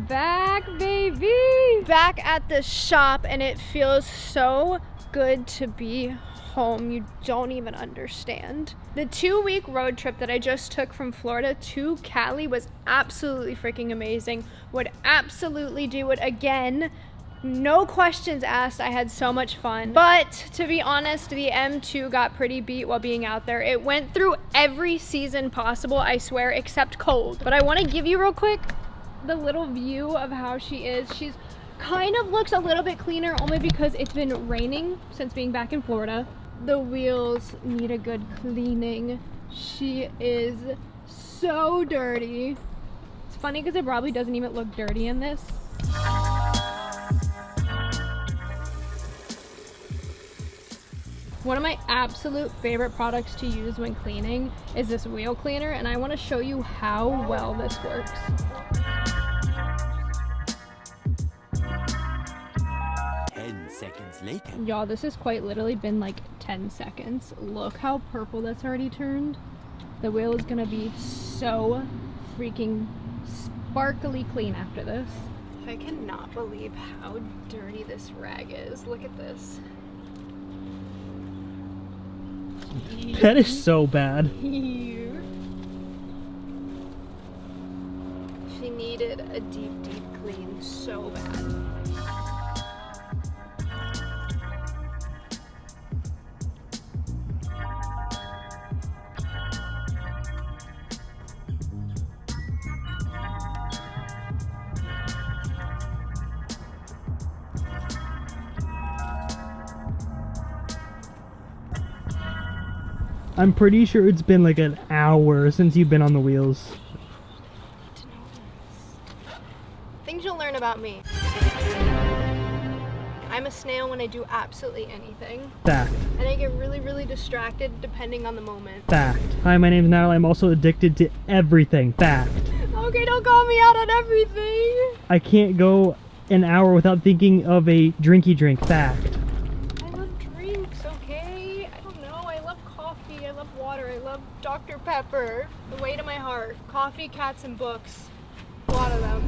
back, baby. Back at the shop, and it feels so good to be home. You don't even understand. The 2-week road trip that I just took from Florida to Cali was absolutely freaking amazing. Would absolutely do it again. No questions asked. I had so much fun. But to be honest, the M2 got pretty beat while being out there. It went through every season possible, I swear, except cold. But I want to give you real quick the little view of how she is. She's kind of looks a little bit cleaner only because it's been raining since being back in Florida. The wheels need a good cleaning. She is so dirty. It's funny because it probably doesn't even look dirty in this. One of my absolute favorite products to use when cleaning is this wheel cleaner, and I want to show you how well this works. 10 seconds later. Y'all, this has quite literally been like 10 seconds. Look how purple that's already turned. The wheel is gonna be so freaking sparkly clean after this. I cannot believe how dirty this rag is. Look at this. That is so bad. She needed a deep clean so bad. I'm pretty sure it's been like an hour since you've been on the wheels. Things you'll learn about me. I'm a snail when I do absolutely anything. Fact. And I get really distracted depending on the moment. Fact. Hi, my name's Natalie. I'm also addicted to everything. Fact. Okay, don't call me out on everything. I can't go an hour without thinking of a drinky drink. Fact. I love drinks, okay? I don't know. I love coffee. I love water. I love Dr. Pepper. The way to my heart. Coffee, cats, and books. A lot of them.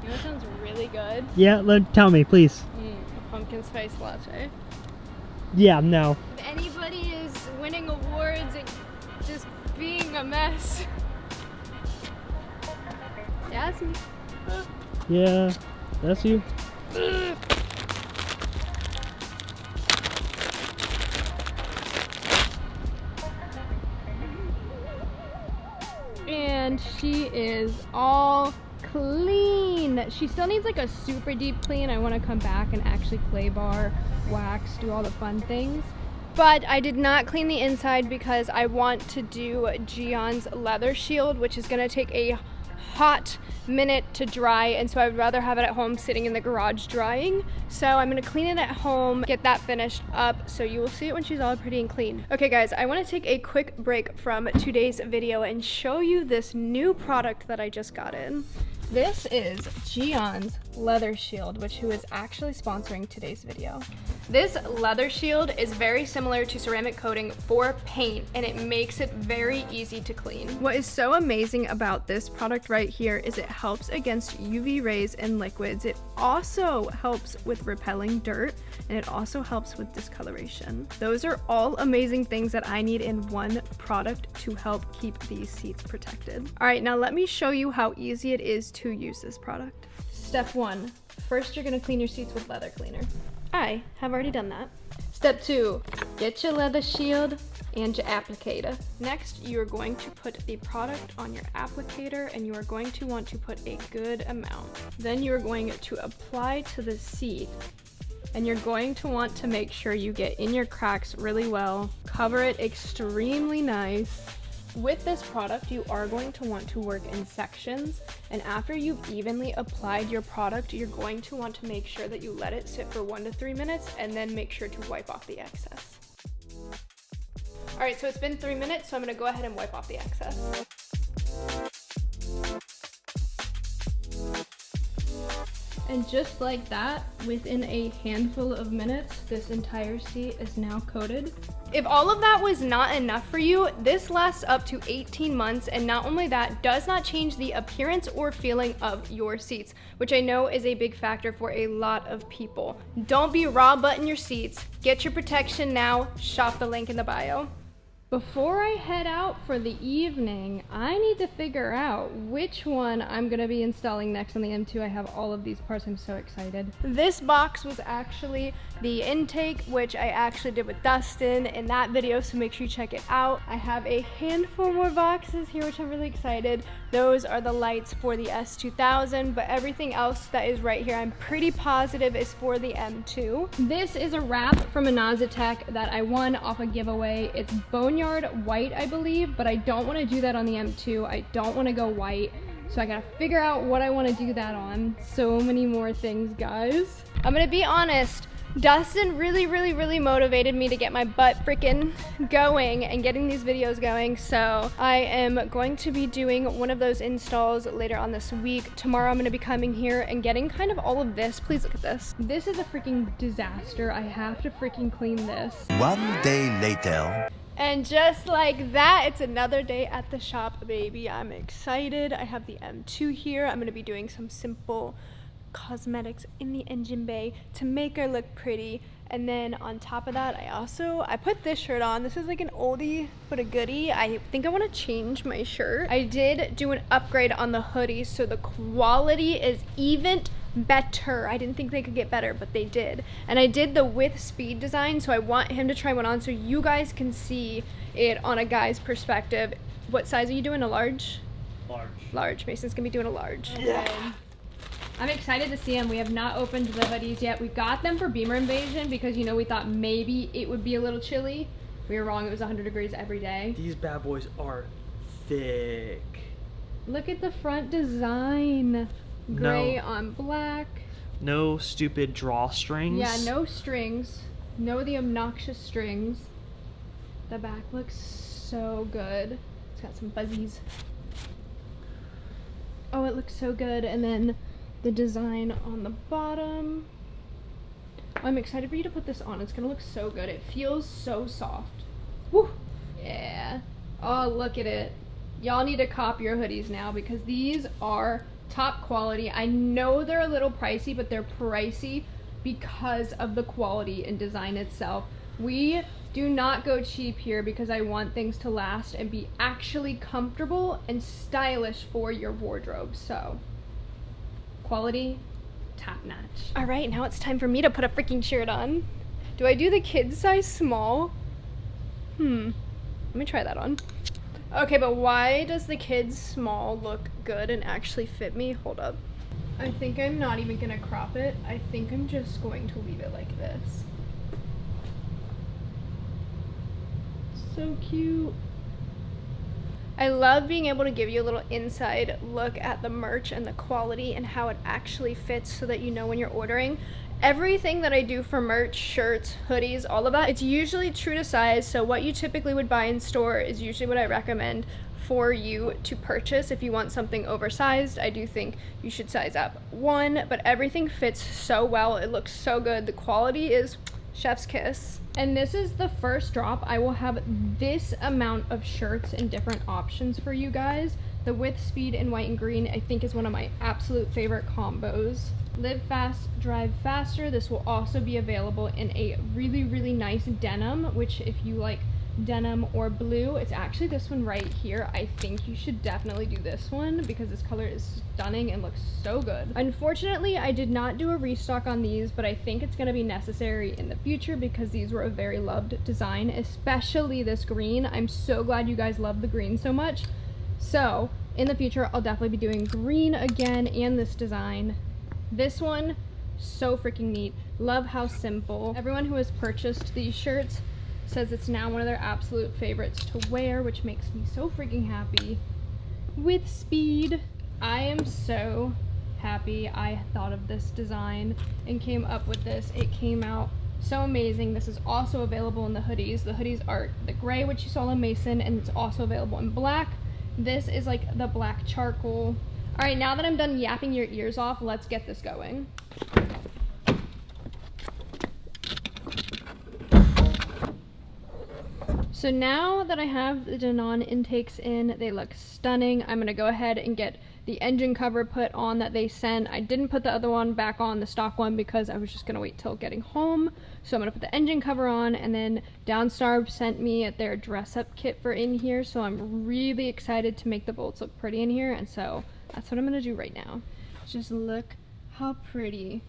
You know what sounds really good? Yeah, tell me, please. A pumpkin spice latte. Yeah, no. If anybody is winning awards and just being a mess, that's me. Yeah, that's you. And she is all clean. She still needs like a super deep clean. I want to come back and actually clay bar, wax, do all the fun things. But I did not clean the inside because I want to do Gion's leather shield, which is going to take a hot minute to dry, and so I would rather have it at home sitting in the garage drying. So I'm gonna clean it at home, get that finished up, so you will see it when she's all pretty and clean. Okay guys, I want to take a quick break from today's video and show you this new product that I just got in. This is Gion's leather shield, who is actually sponsoring today's video. This leather shield is very similar to ceramic coating for paint, and it makes it very easy to clean. What is so amazing about this product right here is it helps against UV rays and liquids. It also helps with repelling dirt, and it also helps with discoloration. Those are all amazing things that I need in one product to help keep these seats protected. All right, now let me show you how easy it is to use this product. Step 1, first you're gonna clean your seats with leather cleaner. I have already done that. Step 2, get your leather shield and your applicator. Next, you are going to put the product on your applicator, and you are going to want to put a good amount. Then you are going to apply to the seat, and you're going to want to make sure you get in your cracks really well, cover it extremely nice. With this product, you are going to want to work in sections, and after you've evenly applied your product, you're going to want to make sure that you let it sit for 1 to 3 minutes, and then make sure to wipe off the excess. All right, so it's been 3 minutes, so I'm gonna go ahead and wipe off the excess. And just like that, within a handful of minutes, this entire seat is now coated. If all of that was not enough for you, this lasts up to 18 months, and not only that, does not change the appearance or feeling of your seats, which I know is a big factor for a lot of people. Don't be raw button your seats. Get your protection now. Shop the link in the bio. Before I head out for the evening, I need to figure out which one I'm gonna be installing next on the M2. I have all of these parts, I'm so excited. This box was actually the intake, which I actually did with Dustin in that video, so make sure you check it out. I have a handful more boxes here, which I'm really excited. Those are the lights for the S2000, but everything else that is right here, I'm pretty positive is for the M2. This is a wrap from a Nazatech that I won off a giveaway. It's Boneyard white, I believe, but I don't want to do that on the M2. I don't want to go white, so I gotta figure out what I want to do that on. So many more things, guys. I'm gonna be honest, Dustin really motivated me to get my butt freaking going and getting these videos going, so I am going to be doing one of those installs later on this week. Tomorrow I'm gonna be coming here and getting kind of all of this. Please look at this. This is a freaking disaster. I have to freaking clean this. 1 day later. And just like that, it's another day at the shop, baby. I'm excited. I have the M2 here. I'm gonna be doing some simple cosmetics in the engine bay to make her look pretty. And then on top of that, I put this shirt on. This is like an oldie but a goodie. I think I want to change my shirt. I did do an upgrade on the hoodie, so the quality is even better. I didn't think they could get better, but they did. And I did the with speed design, so I want him to try one on so you guys can see it on a guy's perspective. What size are you doing? A large? Large. Mason's gonna be doing a large. Yeah. I'm excited to see them. We have not opened the hoodies yet. We got them for Beamer Invasion because, you know, we thought maybe it would be a little chilly. We were wrong. It was 100 degrees every day. These bad boys are thick. Look at the front design. Gray on black. No stupid drawstrings. Yeah, no strings. No the obnoxious strings. The back looks so good. It's got some fuzzies. Oh, it looks so good. And then the design on the bottom. I'm excited for you to put this on. It's gonna look so good. It feels so soft. Woo! Yeah. Oh, look at it. Y'all need to cop your hoodies now because these are top quality. I know they're a little pricey, but they're pricey because of the quality and design itself. We do not go cheap here because I want things to last and be actually comfortable and stylish for your wardrobe. So quality, top notch. All right, now it's time for me to put a freaking shirt on. Do I do the kid size small? Let me try that on. Okay, but why does the kid's small look good and actually fit me? Hold up. I think I'm not even gonna crop it. I think I'm just going to leave it like this. So cute. I love being able to give you a little inside look at the merch and the quality and how it actually fits so that you know when you're ordering. Everything that I do for merch, shirts, hoodies, all of that, it's usually true to size. So what you typically would buy in store is usually what I recommend for you to purchase. If you want something oversized, I do think you should size up one, but everything fits so well. It looks so good. The quality is chef's kiss. And this is the first drop. I will have this amount of shirts and different options for you guys. The with speed in white and green, I think, is one of my absolute favorite combos. Live fast, drive faster. This will also be available in a really nice denim, which if you like denim or blue, it's actually this one right here. I think you should definitely do this one because this color is stunning and looks so good. Unfortunately, I did not do a restock on these, but I think it's going to be necessary in the future because these were a very loved design, especially this green. I'm so glad you guys love the green so much. So in the future, I'll definitely be doing green again and this design. This one, so freaking neat. Love how simple. Everyone who has purchased these shirts says it's now one of their absolute favorites to wear, which makes me so freaking happy. With speed, I am so happy I thought of this design and came up with this. It came out So amazing. This is also available in the hoodies. The hoodies are the gray, which you saw in Mason, and it's also available in black. This is like the black charcoal. All right, now that I'm done yapping your ears off, let's get this going. So now that I have the Dinan intakes in, they look stunning. I'm gonna go ahead and get the engine cover put on that they sent. I didn't put the other one back on, the stock one, because I was just gonna wait till getting home. So I'm gonna put the engine cover on, and then Downstar sent me their dress up kit for in here. So I'm really excited to make the bolts look pretty in here. And so that's what I'm gonna do right now. Just look how pretty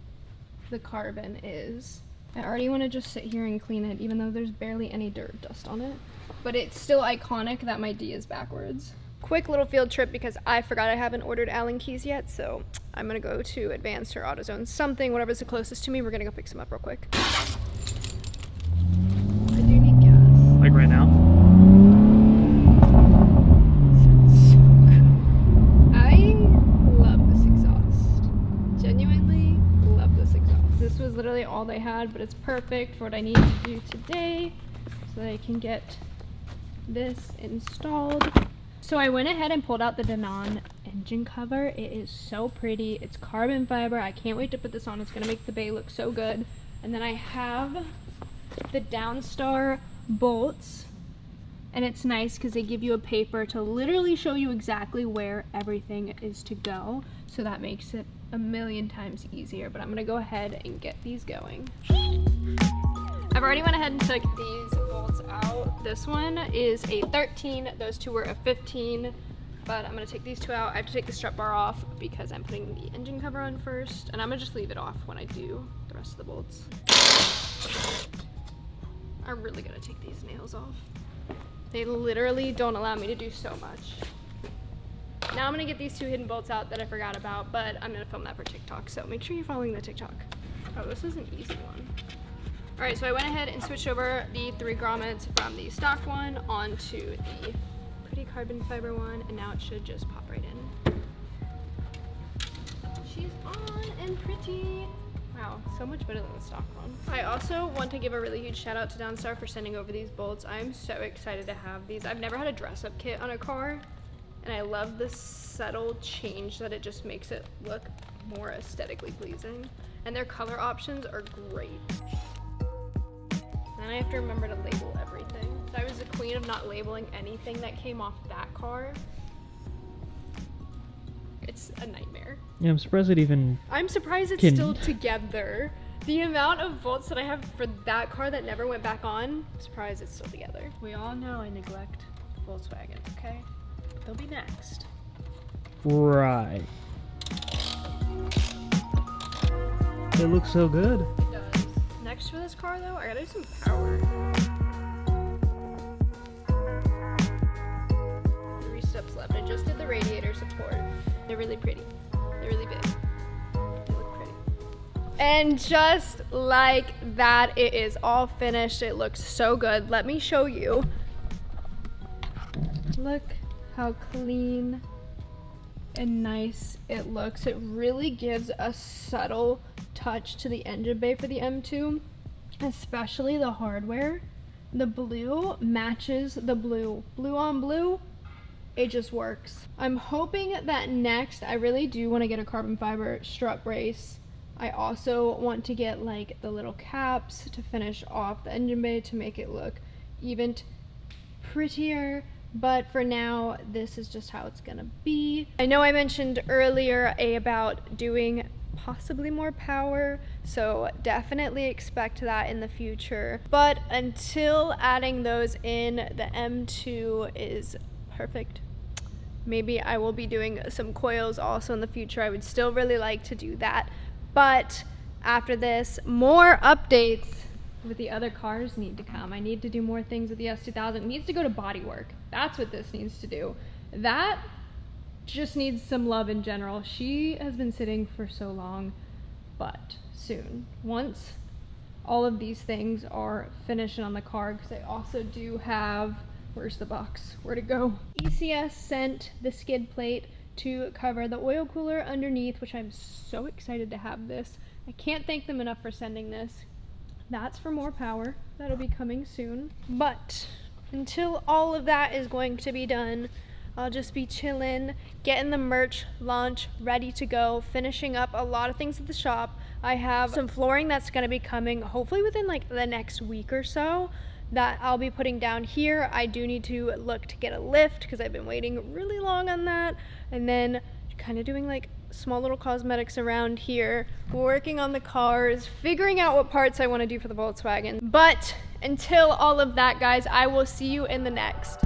the carbon is. I already want to just sit here and clean it, even though there's barely any dirt dust on it. But it's still iconic that my D is backwards. Quick little field trip because I forgot I haven't ordered Allen keys yet, so I'm gonna go to Advanced or AutoZone, something, whatever's the closest to me. We're gonna go pick some up real quick. I do need gas. Like right now? I love this exhaust. Genuinely love this exhaust. This was literally all they had, but it's perfect for what I need to do today so that I can get this installed. So I went ahead and pulled out the Dinan engine cover. It is so pretty. It's carbon fiber. I can't wait to put this on. It's gonna make the bay look so good. And then I have the Downstar bolts, and it's nice because they give you a paper to literally show you exactly where everything is to go. So that makes it a million times easier, but I'm gonna go ahead and get these going. I've already went ahead and took these bolts out. This one is a 13, those two were a 15, but I'm gonna take these two out. I have to take the strut bar off because I'm putting the engine cover on first, and I'm gonna just leave it off when I do the rest of the bolts. I'm really gonna take these nails off. They literally don't allow me to do so much. Now I'm gonna get these two hidden bolts out that I forgot about, but I'm gonna film that for TikTok, so make sure you're following the TikTok. Oh, this is an easy one. All right, so I went ahead and switched over the 3 grommets from the stock one onto the pretty carbon fiber one, and now it should just pop right in. She's on and pretty. Wow, so much better than the stock one. I also want to give a really huge shout out to Downstar for sending over these bolts. I'm so excited to have these. I've never had a dress up kit on a car, and I love the subtle change that it just makes it look more aesthetically pleasing. And their color options are great. And then I have to remember to label everything. So I was the queen of not labeling anything that came off that car. It's a nightmare. Yeah, I'm surprised it's can... still together. The amount of bolts that I have for that car that never went back on, I'm surprised it's still together. We all know I neglect Volkswagen, okay? They'll be next. Right. It looks so good. It does. Next for this car though, I gotta do some power. 3 steps left. I just did the radiator support. They're really pretty. They're really big. They look pretty. And just like that, it is all finished. It looks so good. Let me show you. Look how clean and nice it looks. It really gives a subtle touch to the engine bay for the M2, especially the hardware. The blue matches the blue. Blue on blue, it just works. I'm hoping that next, I really do want to get a carbon fiber strut brace. I also want to get like the little caps to finish off the engine bay to make it look even prettier. But for now, this is just how it's gonna be. I know I mentioned earlier about doing possibly more power, so definitely expect that in the future. But until adding those in, the M2 is perfect. Maybe I will be doing some coils also in the future. I would still really like to do that. But after this, more updates with the other cars need to come. I need to do more things with the S2000. It needs to go to body work. That's what this needs to do. That just needs some love in general. She has been sitting for so long, but soon. Once all of these things are finished on the car, because I also do have, where's the box? Where'd it go? ECS sent the skid plate to cover the oil cooler underneath, which I'm so excited to have this. I can't thank them enough for sending this. that's for more power. That'll be coming soon. But until all of that is going to be done, I'll just be chilling, getting the merch launch ready to go, finishing up a lot of things at the shop. I have some flooring that's gonna be coming hopefully within like the next week or so that I'll be putting down here. I do need to look to get a lift because I've been waiting really long on that. And then kind of doing like small little cosmetics around here, working on the cars, figuring out what parts I want to do for the Volkswagen. But until all of that, guys, I will see you in the next.